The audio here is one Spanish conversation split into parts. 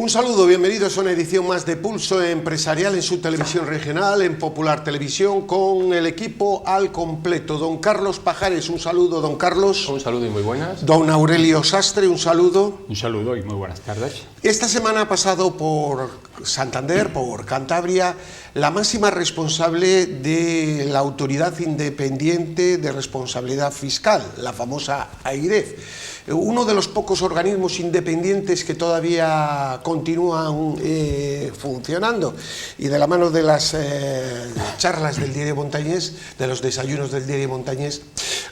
Un saludo, bienvenidos a una edición más de Pulso Empresarial en su televisión regional, en Popular Televisión, con el equipo al completo. Don Carlos Pajares, un saludo, don Carlos. Un saludo y muy buenas. Don Aurelio Sastre, un saludo. Un saludo y muy buenas tardes. Esta semana ha pasado por Santander, por Cantabria, la máxima responsable de la Autoridad Independiente de Responsabilidad Fiscal, la famosa AIREF. Uno de los pocos organismos independientes que todavía continúan funcionando, y de la mano de las charlas del Diario Montañés, de los desayunos del Diario Montañés,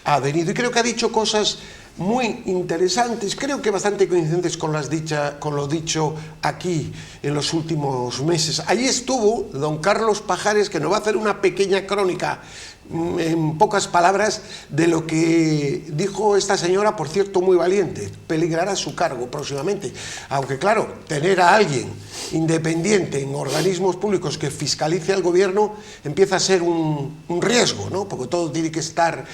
ha venido y creo que ha dicho cosas muy interesantes, creo que bastante coincidentes con lo dicho aquí en los últimos meses. Allí estuvo don Carlos Pajares, que nos va a hacer una pequeña crónica, en pocas palabras, de lo que dijo esta señora, por cierto muy valiente. Peligrará su cargo próximamente, aunque claro, tener a alguien independiente en organismos públicos que fiscalice al gobierno empieza a ser un riesgo, ¿no? Porque todo tiene que estar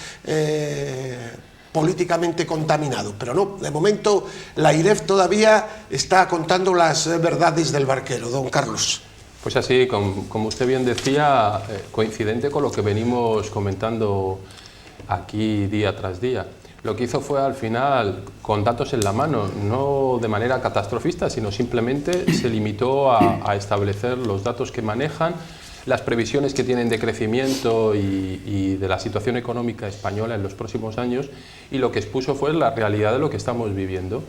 políticamente contaminado, pero no, de momento la AIREF todavía está contando las verdades del barquero. Don Carlos. Pues así, como usted bien decía, coincidente con lo que venimos comentando aquí día tras día. Lo que hizo fue al final, con datos en la mano, no de manera catastrofista, sino simplemente se limitó a establecer los datos que manejan, las previsiones que tienen de crecimiento y de la situación económica española en los próximos años, y lo que expuso fue la realidad de lo que estamos viviendo.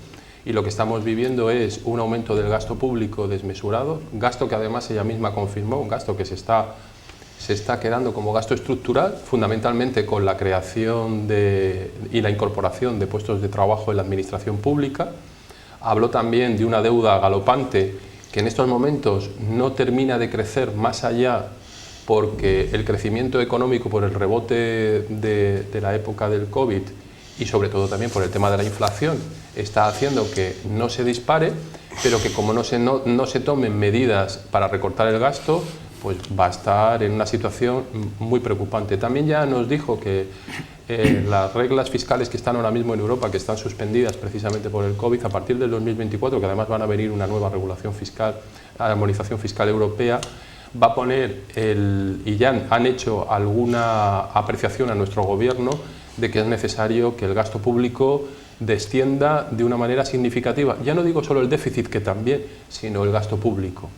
Y lo que estamos viviendo es un aumento del gasto público desmesurado, gasto que además ella misma confirmó, un gasto que se está quedando como gasto estructural, fundamentalmente con la creación y la incorporación de puestos de trabajo en la administración pública. Habló también de una deuda galopante que en estos momentos no termina de crecer más allá, porque el crecimiento económico por el rebote de la época del COVID y sobre todo también por el tema de la inflación está haciendo que no se dispare, pero que como no se tomen medidas para recortar el gasto, pues va a estar en una situación muy preocupante. También ya nos dijo que las reglas fiscales que están ahora mismo en Europa, que están suspendidas precisamente por el COVID, a partir del 2024, que además van a venir una nueva regulación fiscal, armonización fiscal europea, va a poner, y ya han hecho alguna apreciación a nuestro gobierno, de que es necesario que el gasto público descienda de una manera significativa. Ya no digo solo el déficit, que también, sino el gasto público.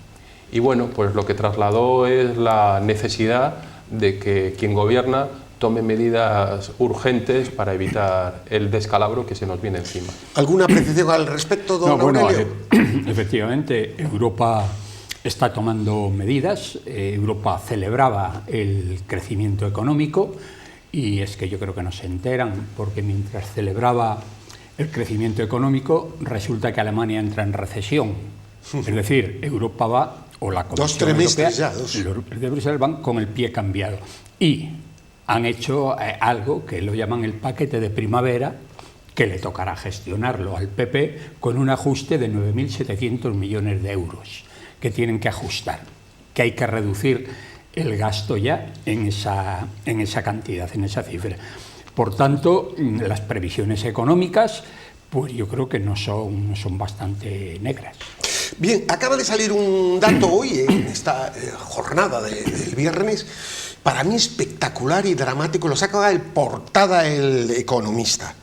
Y bueno, pues lo que trasladó es la necesidad de que quien gobierna tome medidas urgentes para evitar el descalabro que se nos viene encima. ¿Alguna apreciación al respecto, don Aurelio? Efectivamente, Europa está tomando medidas. Europa celebraba el crecimiento económico, y es que yo creo que no se enteran, porque mientras celebraba el crecimiento económico, resulta que Alemania entra en recesión. Es decir, Europa va, o la Comisión Europea, los de Bruselas van con el pie cambiado. Y han hecho algo que lo llaman el paquete de primavera, que le tocará gestionarlo al PP con un ajuste de 9.700 millones de euros, que tienen que ajustar, que hay que reducir el gasto ya en esa cantidad, en esa cifra. Por tanto, las previsiones económicas, pues yo creo que no son bastante negras. Bien, acaba de salir un dato hoy, en esta jornada del viernes, para mí espectacular y dramático, lo saca en portada El Economista,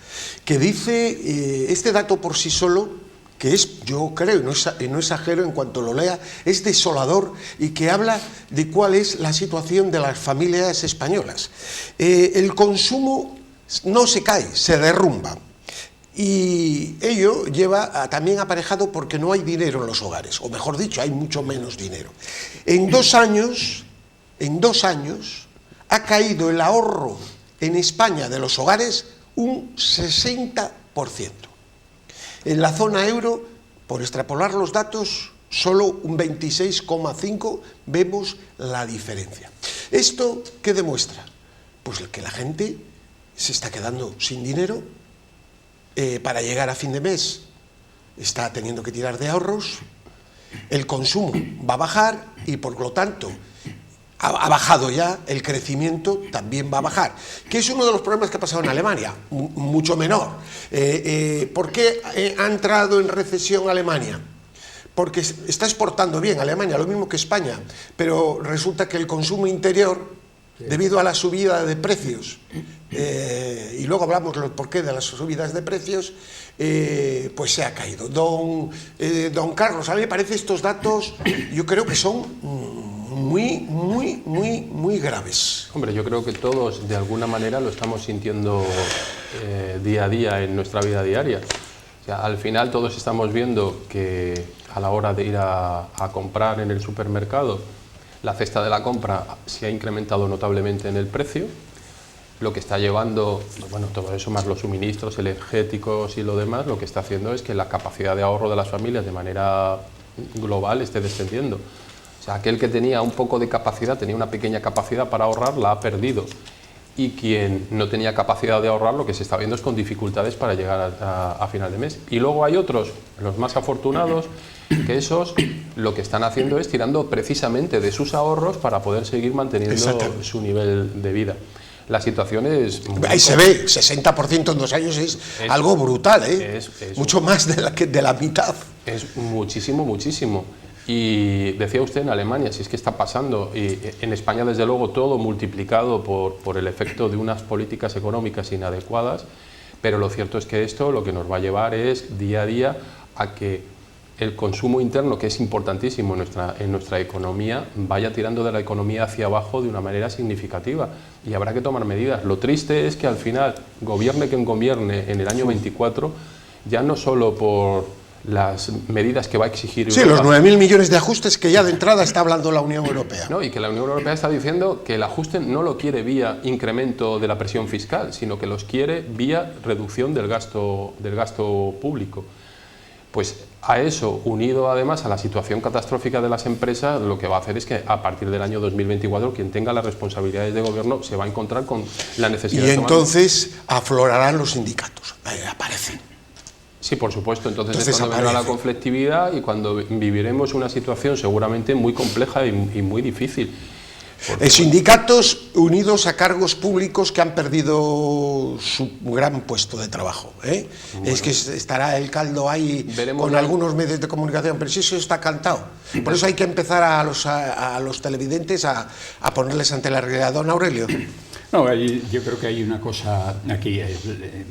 que dice, este dato por sí solo, que es, yo creo, y no exagero en cuanto lo lea, es desolador, y que habla de cuál es la situación de las familias españolas. El consumo no se cae, se derrumba. Y ello lleva también aparejado porque no hay dinero en los hogares, o mejor dicho, hay mucho menos dinero. En dos años ha caído el ahorro en España de los hogares un 60%. En la zona euro, por extrapolar los datos, solo un 26,5% vemos la diferencia. ¿Esto qué demuestra? Pues que la gente se está quedando sin dinero para llegar a fin de mes, está teniendo que tirar de ahorros, el consumo va a bajar y por lo tanto ha bajado ya, el crecimiento también va a bajar, que es uno de los problemas que ha pasado en Alemania, mucho menor. ¿Por qué ha entrado en recesión Alemania? porque está exportando bien Alemania, lo mismo que España, pero resulta que el consumo interior, debido a la subida de precios, y luego hablamos del porqué de las subidas de precios, pues se ha caído. Don Carlos, a mí me parece estos datos, yo creo que son muy graves. Hombre, yo creo que todos de alguna manera lo estamos sintiendo día a día en nuestra vida diaria. O sea, al final todos estamos viendo que a la hora de ir a comprar en el supermercado, la cesta de la compra se ha incrementado notablemente en el precio, lo que está llevando, bueno, todo eso más los suministros energéticos y lo demás, lo que está haciendo es que la capacidad de ahorro de las familias de manera global esté descendiendo. O sea, aquel que tenía un poco de capacidad, tenía una pequeña capacidad para ahorrar, la ha perdido. Y quien no tenía capacidad de ahorrar, lo que se está viendo es con dificultades para llegar a final de mes. Y luego hay otros, los más afortunados, que esos lo que están haciendo es tirando precisamente de sus ahorros para poder seguir manteniendo su nivel de vida. La situación es... Ahí se ve, 60% en 2 años es algo brutal, ¿eh? Mucho más de la mitad. Es muchísimo, muchísimo. Y decía usted en Alemania, si es que está pasando, y en España desde luego todo multiplicado por el efecto de unas políticas económicas inadecuadas, pero lo cierto es que esto lo que nos va a llevar es día a día a que el consumo interno, que es importantísimo en nuestra economía, vaya tirando de la economía hacia abajo de una manera significativa y habrá que tomar medidas. Lo triste es que al final, gobierne quien gobierne en el año 24, ya no solo por las medidas que va a exigir Europa. Sí, los 9.000 millones de ajustes que ya de entrada está hablando la Unión Europea. No, y que la Unión Europea está diciendo que el ajuste no lo quiere vía incremento de la presión fiscal, sino que los quiere vía reducción del gasto público. Pues a eso, unido además a la situación catastrófica de las empresas, lo que va a hacer es que a partir del año 2024 quien tenga las responsabilidades de gobierno se va a encontrar con la necesidad de tomar... entonces aflorarán los sindicatos, aparecen. Sí, por supuesto, entonces es cuando vendrá la conflictividad y cuando viviremos una situación seguramente muy compleja y muy difícil. Sindicatos unidos a cargos públicos que han perdido su gran puesto de trabajo, ¿eh? Bueno, es que estará el caldo ahí con algunos medios de comunicación, pero sí, eso está cantado. Por eso hay que empezar a los televidentes a ponerles ante la realidad. Don Aurelio. No, yo creo que hay una cosa aquí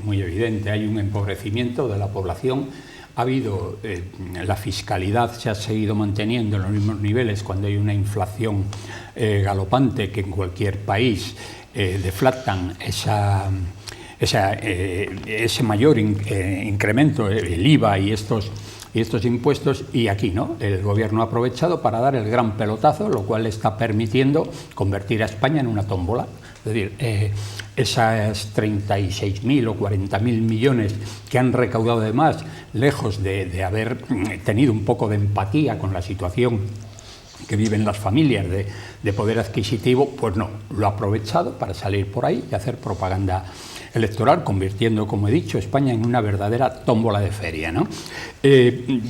muy evidente, hay un empobrecimiento de la población. Ha habido, la fiscalidad se ha seguido manteniendo en los mismos niveles cuando hay una inflación galopante que en cualquier país deflactan ese mayor incremento, el IVA y estos impuestos, y aquí no, el gobierno ha aprovechado para dar el gran pelotazo, lo cual está permitiendo convertir a España en una tómbola. Es decir, esas 36.000 o 40.000 millones que han recaudado de más, lejos de haber tenido un poco de empatía con la situación que viven las familias de poder adquisitivo, pues no, lo ha aprovechado para salir por ahí y hacer propaganda electoral, convirtiendo, como he dicho, España en una verdadera tómbola de feria, ¿no?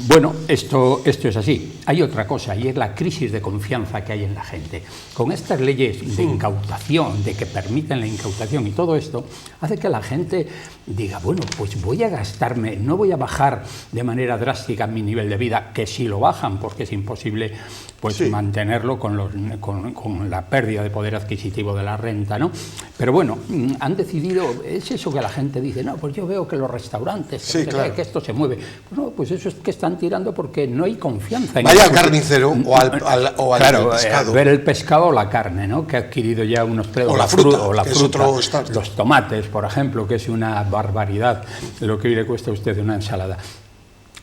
Bueno, esto es así. Hay otra cosa, y es la crisis de confianza que hay en la gente. Con estas leyes de incautación, de que permiten la incautación y todo esto, hace que la gente diga, bueno, pues voy a gastarme, no voy a bajar de manera drástica mi nivel de vida, que sí lo bajan, porque es imposible mantenerlo con la pérdida de poder adquisitivo de la renta, ¿no? Pero bueno, han decidido, es eso que la gente dice, no, pues yo veo que los restaurantes, que esto se mueve. Pues no, pues eso es que están tirando porque no hay confianza. Vaya al carnicero o al pescado. Ver el pescado o la carne, ¿no? Que ha adquirido ya unos precios. O la fruta, los tomates, por ejemplo, que es una barbaridad lo que hoy le cuesta a usted una ensalada.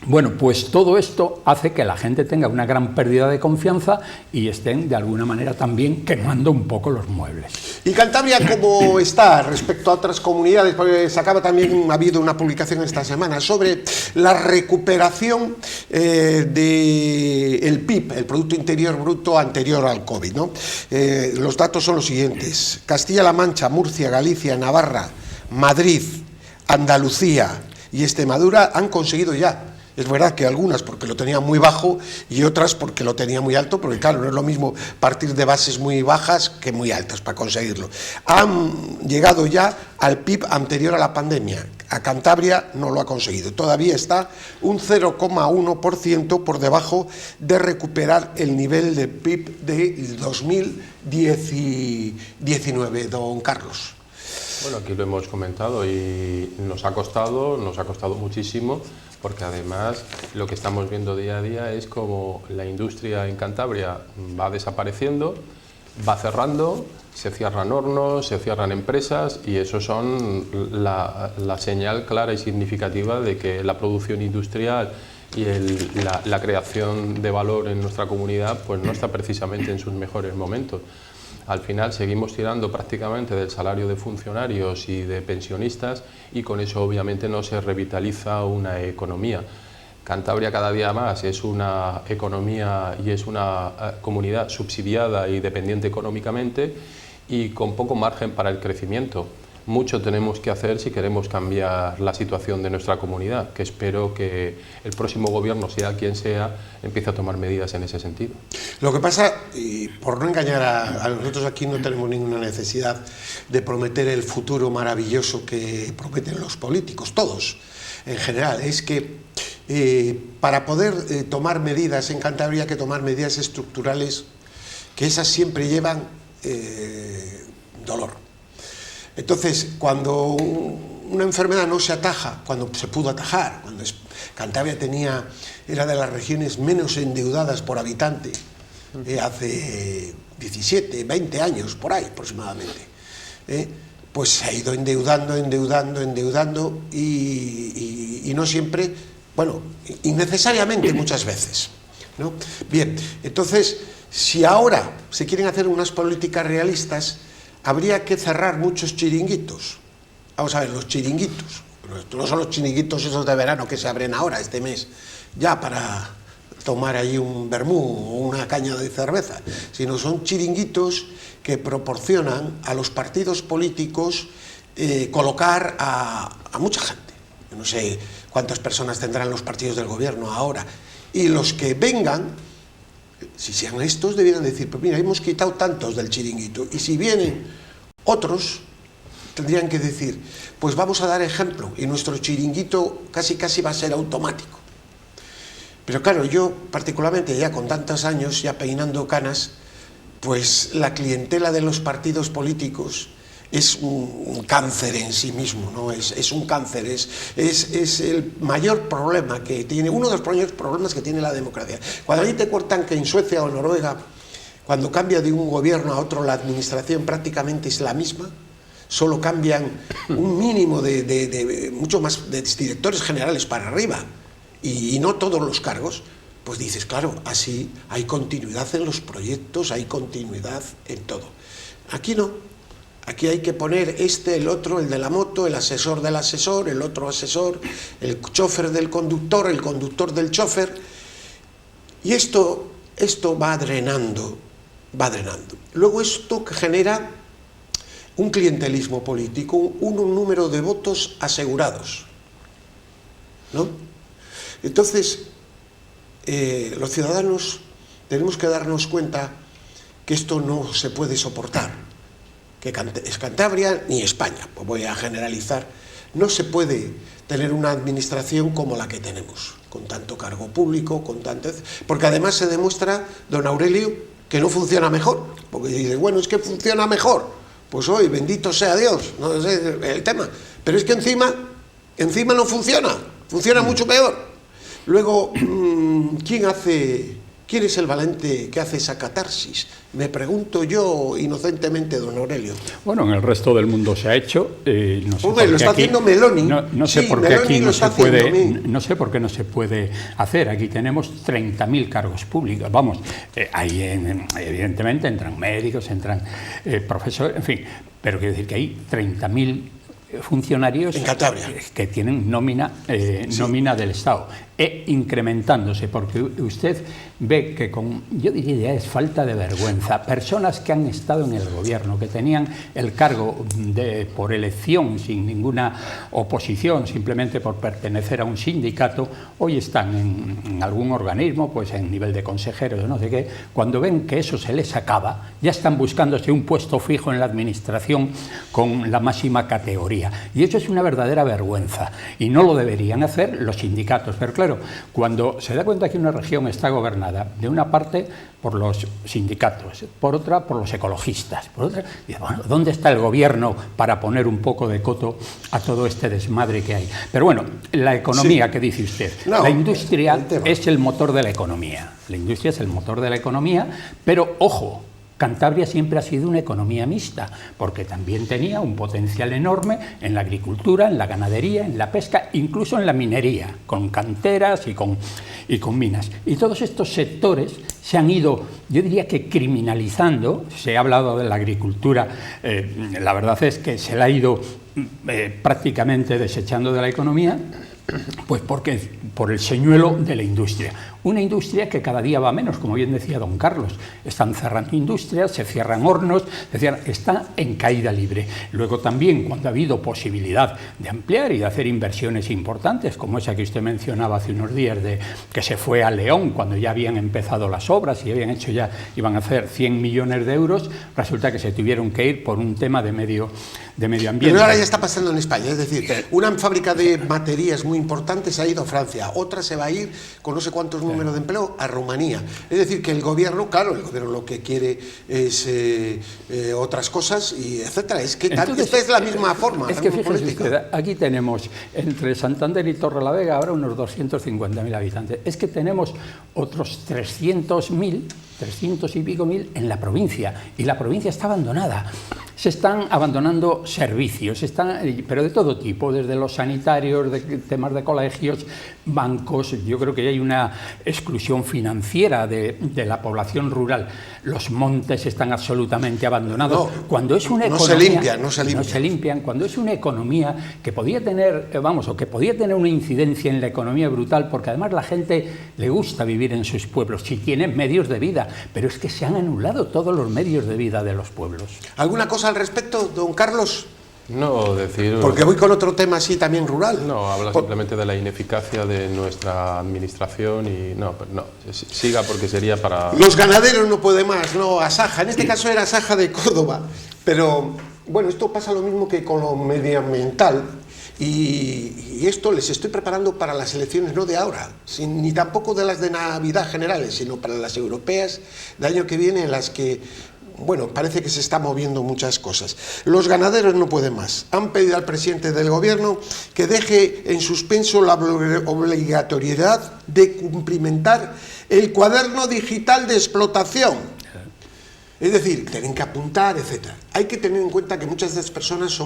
Bueno, pues todo esto hace que la gente tenga una gran pérdida de confianza y estén de alguna manera también quemando un poco los muebles. ¿Y Cantabria cómo está respecto a otras comunidades? Porque ha habido una publicación esta semana sobre la recuperación del PIB, el Producto Interior Bruto anterior al COVID, ¿no? Los datos son los siguientes: Castilla-La Mancha, Murcia, Galicia, Navarra, Madrid, Andalucía y Extremadura han conseguido ya. Es verdad que algunas porque lo tenían muy bajo y otras porque lo tenían muy alto, porque claro, no es lo mismo partir de bases muy bajas que muy altas para conseguirlo. Han llegado ya al PIB anterior a la pandemia, A Cantabria no lo ha conseguido. Todavía está un 0,1% por debajo de recuperar el nivel de PIB de 2019, don Carlos. Bueno, aquí lo hemos comentado y nos ha costado muchísimo, porque además lo que estamos viendo día a día es como la industria en Cantabria va desapareciendo, va cerrando, se cierran hornos, se cierran empresas, y eso son la señal clara y significativa de que la producción industrial y la creación de valor en nuestra comunidad pues no está precisamente en sus mejores momentos. Al final seguimos tirando prácticamente del salario de funcionarios y de pensionistas, y con eso obviamente no se revitaliza una economía. Cantabria cada día más es una economía y es una comunidad subsidiada y dependiente económicamente, y con poco margen para el crecimiento. Mucho tenemos que hacer si queremos cambiar la situación de nuestra comunidad, que espero que el próximo gobierno, sea quien sea, empiece a tomar medidas en ese sentido. Lo que pasa, y por no engañar a nosotros, aquí no tenemos ninguna necesidad de prometer el futuro maravilloso que prometen los políticos, todos en general. Es que para poder tomar medidas en Cantabria hay que tomar medidas estructurales, que esas siempre llevan dolor. Entonces, cuando una enfermedad no se ataja, cuando se pudo atajar, cuando Cantabria era de las regiones menos endeudadas por habitante, hace 17, 20 años, por ahí aproximadamente, pues se ha ido endeudando y no siempre, bueno, innecesariamente muchas veces, ¿no? Bien, entonces, si ahora se quieren hacer unas políticas realistas, habría que cerrar muchos chiringuitos. Vamos a ver, los chiringuitos, no son los chiringuitos esos de verano que se abren ahora, este mes, ya para tomar ahí un vermú o una caña de cerveza, sino son chiringuitos que proporcionan a los partidos políticos colocar a mucha gente. No sé cuántas personas tendrán los partidos del gobierno ahora, y los que vengan, si sean estos, debieran decir, pues mira, hemos quitado tantos del chiringuito, y si vienen otros, tendrían que decir, pues vamos a dar ejemplo, y nuestro chiringuito casi va a ser automático. Pero claro, yo particularmente ya con tantos años, ya peinando canas, pues la clientela de los partidos políticos es un cáncer en sí mismo, ¿no? Es un cáncer, es el mayor problema que tiene, uno de los mayores problemas que tiene la democracia. Cuando a ti te cuentan que en Suecia o Noruega, cuando cambia de un gobierno a otro, la administración prácticamente es la misma, solo cambian un mínimo mucho más de directores generales para arriba, y no todos los cargos, pues dices, claro, así hay continuidad en los proyectos, hay continuidad en todo. Aquí no. Aquí hay que poner el otro, el de la moto, el asesor del asesor, el otro asesor, el chofer del conductor, el conductor del chofer. Y esto va drenando. Luego esto genera un clientelismo político, un número de votos asegurados, ¿no? Entonces, los ciudadanos tenemos que darnos cuenta que esto no se puede soportar. Que es Cantabria ni España, pues voy a generalizar, no se puede tener una administración como la que tenemos, con tanto cargo público, porque además se demuestra, don Aurelio, que no funciona mejor, porque dice, bueno, es que funciona mejor, pues hoy, bendito sea Dios, no sé el tema, pero es que encima no funciona mucho peor. Luego, ¿quién es el valente que hace esa catarsis? Me pregunto yo inocentemente, don Aurelio. Bueno, en el resto del mundo se ha hecho. No sé por lo está haciendo Meloni. No sé por qué aquí no se puede. No sé por qué no se puede hacer. Aquí tenemos 30.000 cargos públicos. Vamos, ahí evidentemente entran médicos, entran profesores, en fin. Pero quiero decir que hay 30.000 funcionarios en Cantabria que tienen nómina del Estado, incrementándose, porque usted ve que yo diría es falta de vergüenza, personas que han estado en el gobierno, que tenían el cargo por elección, sin ninguna oposición, simplemente por pertenecer a un sindicato, hoy están en algún organismo, pues en nivel de consejeros o no sé qué, cuando ven que eso se les acaba, ya están buscándose un puesto fijo en la administración con la máxima categoría. Y eso es una verdadera vergüenza, y no lo deberían hacer los sindicatos. Pero claro, cuando se da cuenta que una región está gobernada de una parte por los sindicatos, por otra por los ecologistas, por otra, bueno, ¿dónde está el gobierno para poner un poco de coto a todo este desmadre que hay? Pero bueno, la economía, sí, que dice usted, no, la industria es el motor de la economía. La industria es el motor de la economía, pero ojo, Cantabria siempre ha sido una economía mixta, porque también tenía un potencial enorme en la agricultura, en la ganadería, en la pesca, incluso en la minería, con canteras y con minas. Y todos estos sectores se han ido, yo diría que criminalizando. Se ha hablado de la agricultura, la verdad es que se la ha ido prácticamente desechando de la economía, pues porque por el señuelo de la industria. Una industria que cada día va menos, como bien decía don Carlos. Están cerrando industrias, se cierran hornos, está en caída libre. Luego también, cuando ha habido posibilidad de ampliar y de hacer inversiones importantes, como esa que usted mencionaba hace unos días, de que se fue a León cuando ya habían empezado las obras y habían hecho ya, iban a hacer 100 millones de euros, resulta que se tuvieron que ir por un tema de medio ambiente. Pero ahora ya está pasando en España, es decir, una fábrica de baterías muy importante se ha ido a Francia, otra se va a ir con no sé cuántos números de empleo a Rumanía. Es decir, que el gobierno, claro, el gobierno lo que quiere es otras cosas, y etcétera. Es que entonces, esta es la misma forma. Es que fíjese usted, aquí tenemos entre Santander y Torrelavega ahora unos 250.000 habitantes. Es que tenemos otros 300 y pico mil en la provincia, y la provincia está abandonada. Se están abandonando servicios, pero de todo tipo, desde los sanitarios, de temas de colegios, bancos. Yo creo que hay una exclusión financiera de la población rural. Los montes están absolutamente abandonados. No, cuando es una no economía, no se limpian. Cuando es una economía que podía tener, que podía tener una incidencia en la economía brutal, porque además la gente le gusta vivir en sus pueblos, si tienen medios de vida, pero es que se han anulado todos los medios de vida de los pueblos. ¿Alguna cosa al respecto, don Carlos? No, decir... Porque voy con otro tema así también rural. No, habla simplemente de la ineficacia de nuestra administración y no, siga porque sería para... Los ganaderos no pueden más, no, Asaja, en este caso era Asaja de Córdoba, pero bueno, esto pasa lo mismo que con lo medioambiental, y esto les estoy preparando para las elecciones no de ahora, ni tampoco de las de Navidad generales, sino para las europeas del año que viene, en las que, bueno, parece que se está moviendo muchas cosas. Los ganaderos no pueden más. Han pedido al presidente del gobierno que deje en suspenso la obligatoriedad de cumplimentar el cuaderno digital de explotación. Es decir, tienen que apuntar, etc. Hay que tener en cuenta que muchas de estas personas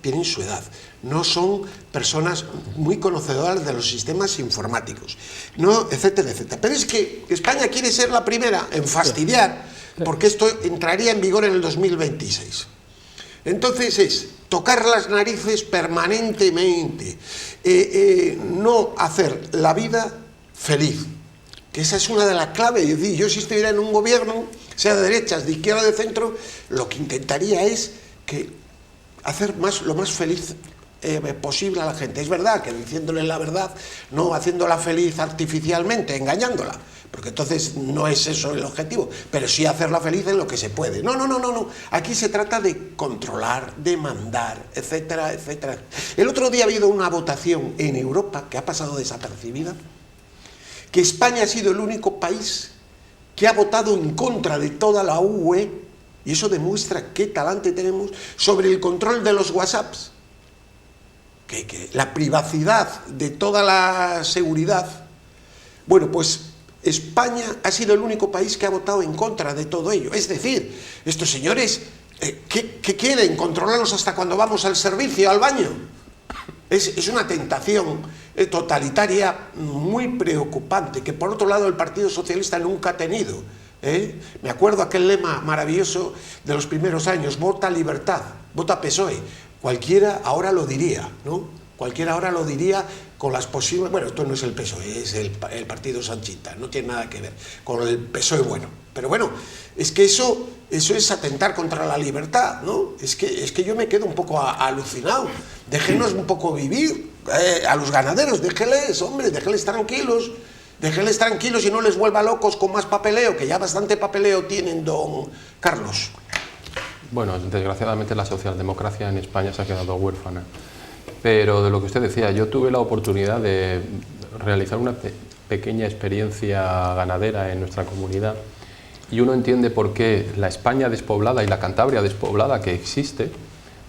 tienen su edad, no son personas muy conocedoras de los sistemas informáticos, no, etcétera, etcétera. Pero es que España quiere ser la primera en fastidiar, porque esto entraría en vigor en el 2026. Entonces es tocar las narices permanentemente, no hacer la vida feliz, que esa es una de las claves. Es decir, yo si estuviera en un gobierno, sea de derechas, de izquierda, de centro, lo que intentaría es hacer lo más feliz posible a la gente. Es verdad que diciéndole la verdad, no haciéndola feliz artificialmente, engañándola, porque entonces no es eso el objetivo, pero sí hacerla feliz en lo que se puede. No. Aquí se trata de controlar, de mandar, etcétera, etcétera. El otro día ha habido una votación en Europa que ha pasado desapercibida, que España ha sido el único país que ha votado en contra de toda la UE, y eso demuestra qué talante tenemos, sobre el control de los WhatsApps, que la privacidad de toda la seguridad. Bueno, pues España ha sido el único país que ha votado en contra de todo ello. Es decir, estos señores, ¿qué quieren? ¿Controlarnos hasta cuando vamos al servicio, al baño? Es una tentación totalitaria muy preocupante, que por otro lado el Partido Socialista nunca ha tenido. Me acuerdo aquel lema maravilloso de los primeros años: vota libertad, vota PSOE. Cualquiera ahora lo diría, ¿no? Cualquiera ahora lo diría con las posibles... Bueno, esto no es el PSOE, es el partido sanchista, no tiene nada que ver con el PSOE bueno. Pero bueno, es que eso es atentar contra la libertad, ¿no? Es que yo me quedo un poco alucinado. Déjenos un poco vivir a los ganaderos, déjenles, hombre, déjenles tranquilos y no les vuelva locos con más papeleo, que ya bastante papeleo tienen, don Carlos. Bueno, desgraciadamente la socialdemocracia en España se ha quedado huérfana. Pero de lo que usted decía, yo tuve la oportunidad de realizar una pequeña experiencia ganadera en nuestra comunidad y uno entiende por qué la España despoblada y la Cantabria despoblada que existe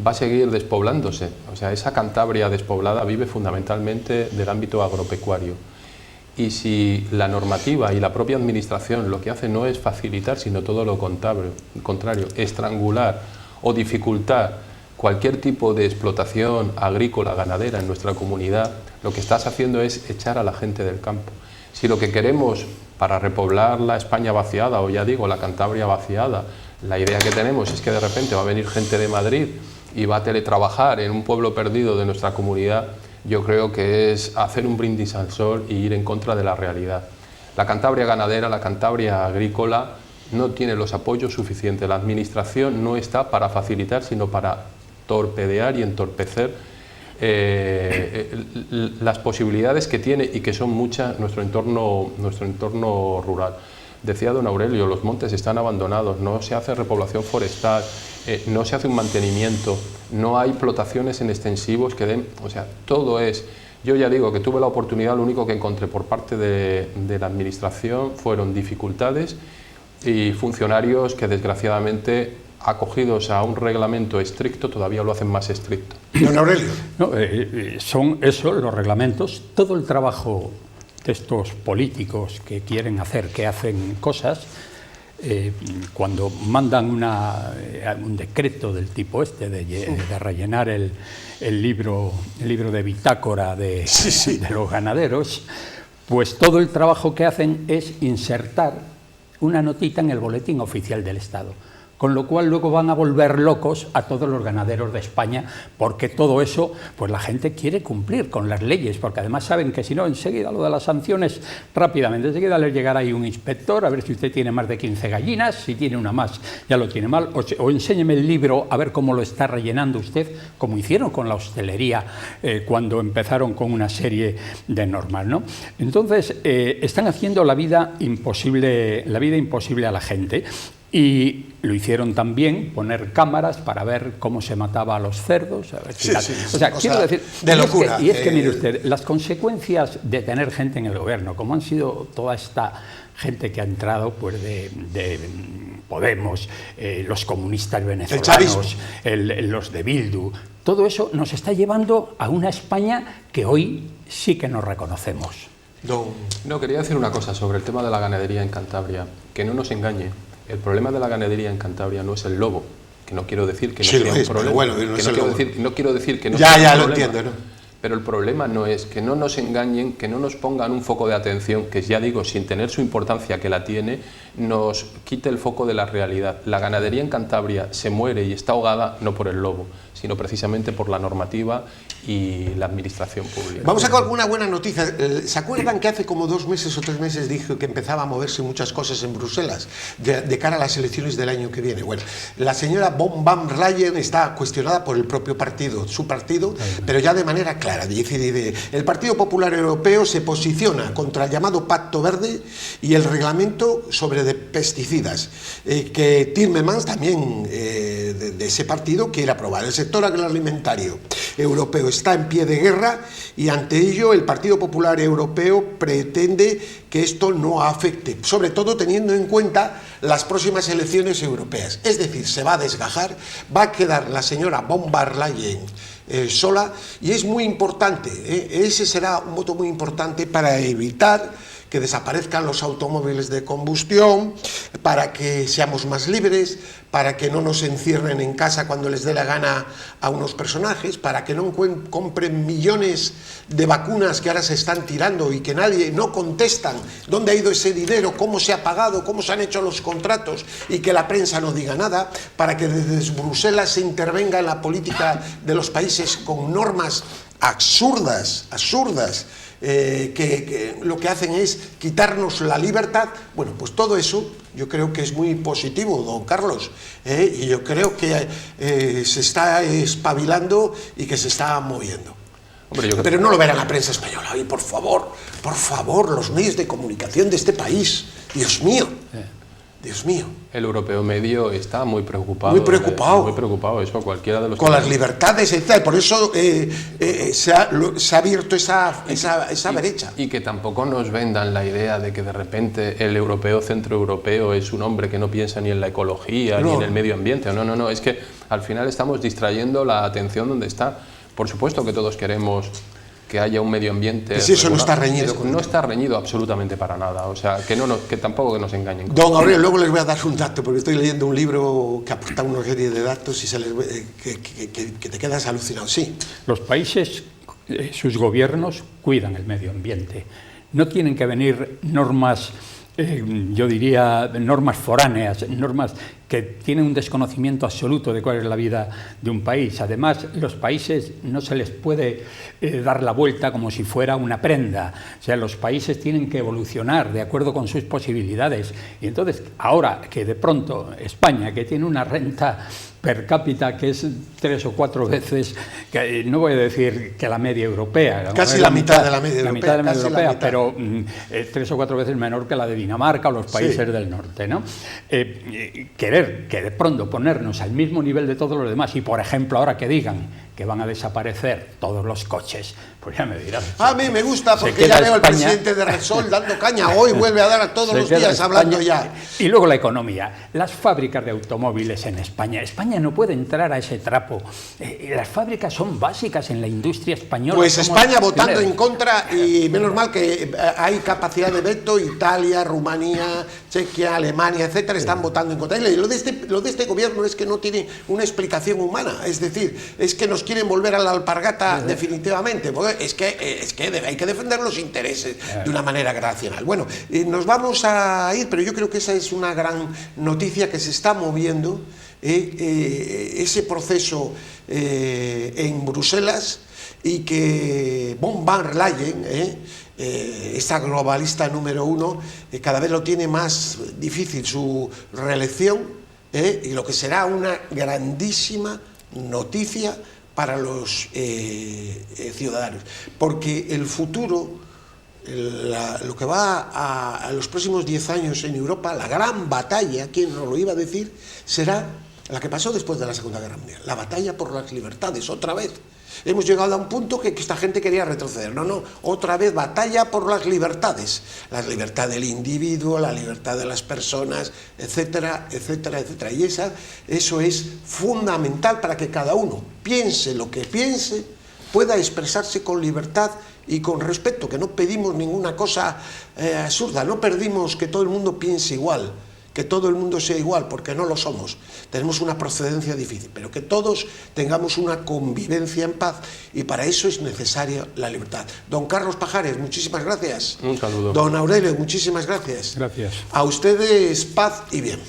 va a seguir despoblándose. O sea, esa Cantabria despoblada vive fundamentalmente del ámbito agropecuario. Y si la normativa y la propia administración lo que hace no es facilitar, sino todo lo contrario, estrangular o dificultar cualquier tipo de explotación agrícola, ganadera en nuestra comunidad, lo que estás haciendo es echar a la gente del campo. Si lo que queremos para repoblar la España vaciada, o ya digo, la Cantabria vaciada, la idea que tenemos es que de repente va a venir gente de Madrid y va a teletrabajar en un pueblo perdido de nuestra comunidad, yo creo que es hacer un brindis al sol y ir en contra de la realidad. La Cantabria ganadera, la Cantabria agrícola, no tiene los apoyos suficientes. La administración no está para facilitar, sino para torpedear y entorpecer las posibilidades que tiene y que son muchas nuestro entorno rural. Decía don Aurelio, los montes están abandonados, no se hace repoblación forestal, no se hace un mantenimiento, no hay explotaciones en extensivos que den, o sea, todo es... Yo ya digo que tuve la oportunidad, lo único que encontré por parte de la administración fueron dificultades y funcionarios que desgraciadamente, acogidos a un reglamento estricto, todavía lo hacen más estricto. Don Aurelio. No, son eso, los reglamentos, todo el trabajo de estos políticos que quieren hacer, que hacen cosas, cuando mandan un decreto del tipo este de rellenar el libro de bitácora de los ganaderos, pues todo el trabajo que hacen es insertar una notita en el boletín oficial del Estado. Con lo cual luego van a volver locos a todos los ganaderos de España, porque todo eso, pues la gente quiere cumplir con las leyes, porque además saben que si no, enseguida lo de las sanciones, rápidamente, enseguida les llegará ahí un inspector, a ver si usted tiene más de 15 gallinas, si tiene una más ya lo tiene mal, o enséñeme el libro a ver cómo lo está rellenando usted, como hicieron con la hostelería cuando empezaron con una serie de normas, ¿no? Entonces, están haciendo la vida imposible a la gente. Y lo hicieron también, poner cámaras para ver cómo se mataba a los cerdos. A ver si o sea, quiero decir, de locura. Y es que, mire usted, las consecuencias de tener gente en el gobierno, como han sido toda esta gente que ha entrado pues de Podemos, los comunistas venezolanos, los de Bildu, todo eso nos está llevando a una España que hoy sí que nos reconocemos. No, quería decir una cosa sobre el tema de la ganadería en Cantabria, que no nos engañe. El problema de la ganadería en Cantabria no es el lobo, que no quiero decir que no sea un problema. Bueno, no quiero decir que no sea un problema. Ya lo entiendo, ¿no? Pero el problema no es que no nos engañen, que no nos pongan un foco de atención, que ya digo, sin tener su importancia que la tiene, nos quite el foco de la realidad. La ganadería en Cantabria se muere y está ahogada no por el lobo, sino precisamente por la normativa y la administración pública. Vamos a con alguna buena noticia. ¿Se acuerdan que hace como 2 meses o 3 meses dijo que empezaba a moverse muchas cosas en Bruselas de cara a las elecciones del año que viene? Bueno, la señora von der Leyen está cuestionada por el propio partido, su partido, pero ya de manera clara. Dice, el Partido Popular Europeo se posiciona contra el llamado Pacto Verde y el reglamento sobre pesticidas, que Timmermans también de ese partido quiere aprobar. El sector agroalimentario europeo está en pie de guerra y ante ello el Partido Popular Europeo pretende que esto no afecte, sobre todo teniendo en cuenta las próximas elecciones europeas. Es decir, se va a desgajar, va a quedar la señora von der Leyen sola, y es muy importante, ese será un voto muy importante para evitar que desaparezcan los automóviles de combustión, para que seamos más libres, para que no nos encierren en casa cuando les dé la gana a unos personajes, para que no compren millones de vacunas que ahora se están tirando y que nadie no contestan dónde ha ido ese dinero, cómo se ha pagado, cómo se han hecho los contratos y que la prensa no diga nada, para que desde Bruselas se intervenga en la política de los países con normas absurdas, que lo que hacen es quitarnos la libertad. Bueno, pues todo eso yo creo que es muy positivo, don Carlos, y yo creo que se está espabilando y que se está moviendo. Hombre, pero no lo verá la prensa española. Y por favor, los medios de comunicación de este país, Dios mío, Dios mío. El europeo medio está muy preocupado. Muy preocupado. Muy preocupado, eso cualquiera de los... Con las libertades, etc. Por eso se ha abierto esa brecha. Y que tampoco nos vendan la idea de que de repente el europeo centroeuropeo es un hombre que no piensa ni en la ecología, ni en el medio ambiente. No, es que al final estamos distrayendo la atención donde está. Por supuesto que todos queremos que haya un medio ambiente... Sí, eso no está reñido. No está reñido absolutamente para nada, o sea, que tampoco que nos engañen. Don Aurelio, luego les voy a dar un dato, porque estoy leyendo un libro que aporta una serie de datos y que te quedas alucinado. Sí. Los países, sus gobiernos cuidan el medio ambiente. No tienen que venir normas... yo diría normas foráneas, normas que tienen un desconocimiento absoluto de cuál es la vida de un país. Además, los países no se les puede dar la vuelta como si fuera una prenda. O sea, los países tienen que evolucionar de acuerdo con sus posibilidades. Y entonces, ahora que de pronto España, que tiene una renta per cápita que es 3 o 4 veces, que no voy a decir que la media europea, casi la mitad de la media europea, la mitad de la media europea, pero 3 o 4 veces menor que la de Dinamarca o los países del norte, ¿no? Querer que de pronto ponernos al mismo nivel de todos los demás y, por ejemplo, ahora que digan que van a desaparecer todos los coches, pues ya me dirás. A mí me gusta porque ya veo al presidente de Repsol dando caña. Hoy vuelve a dar a todos los días hablando ya. Y luego la economía. Las fábricas de automóviles en España. España no puede entrar a ese trapo. Las fábricas son básicas en la industria española. Pues España votando en contra, y menos mal que hay capacidad de veto. Italia, Rumanía, Chequia, Alemania, etcétera, están votando en contra. Y lo de este gobierno es que no tiene una explicación humana. Es decir, es que nos quieren volver a la alpargata definitivamente. Porque es que hay que defender los intereses de una manera racional. Bueno, nos vamos a ir, pero yo creo que esa es una gran noticia que se está moviendo, ese proceso en Bruselas, y que von der Leyen, esta globalista número 1, cada vez lo tiene más difícil su reelección, y lo que será una grandísima noticia para los ciudadanos, porque el futuro, lo que va a los próximos 10 años en Europa, la gran batalla, ¿quién nos lo iba a decir?, será la que pasó después de la Segunda Guerra Mundial, la batalla por las libertades, otra vez. Hemos llegado a un punto que esta gente quería retroceder. No, otra vez batalla por las libertades. La libertad del individuo, la libertad de las personas, etcétera, etcétera, etcétera. Y eso es fundamental para que cada uno piense lo que piense, pueda expresarse con libertad y con respeto, que no pedimos ninguna cosa absurda, no pedimos que todo el mundo piense igual, que todo el mundo sea igual, porque no lo somos. Tenemos una procedencia difícil, pero que todos tengamos una convivencia en paz, y para eso es necesaria la libertad. Don Carlos Pajares, muchísimas gracias. Un saludo. Don Aurelio, muchísimas gracias. Gracias. A ustedes, paz y bien.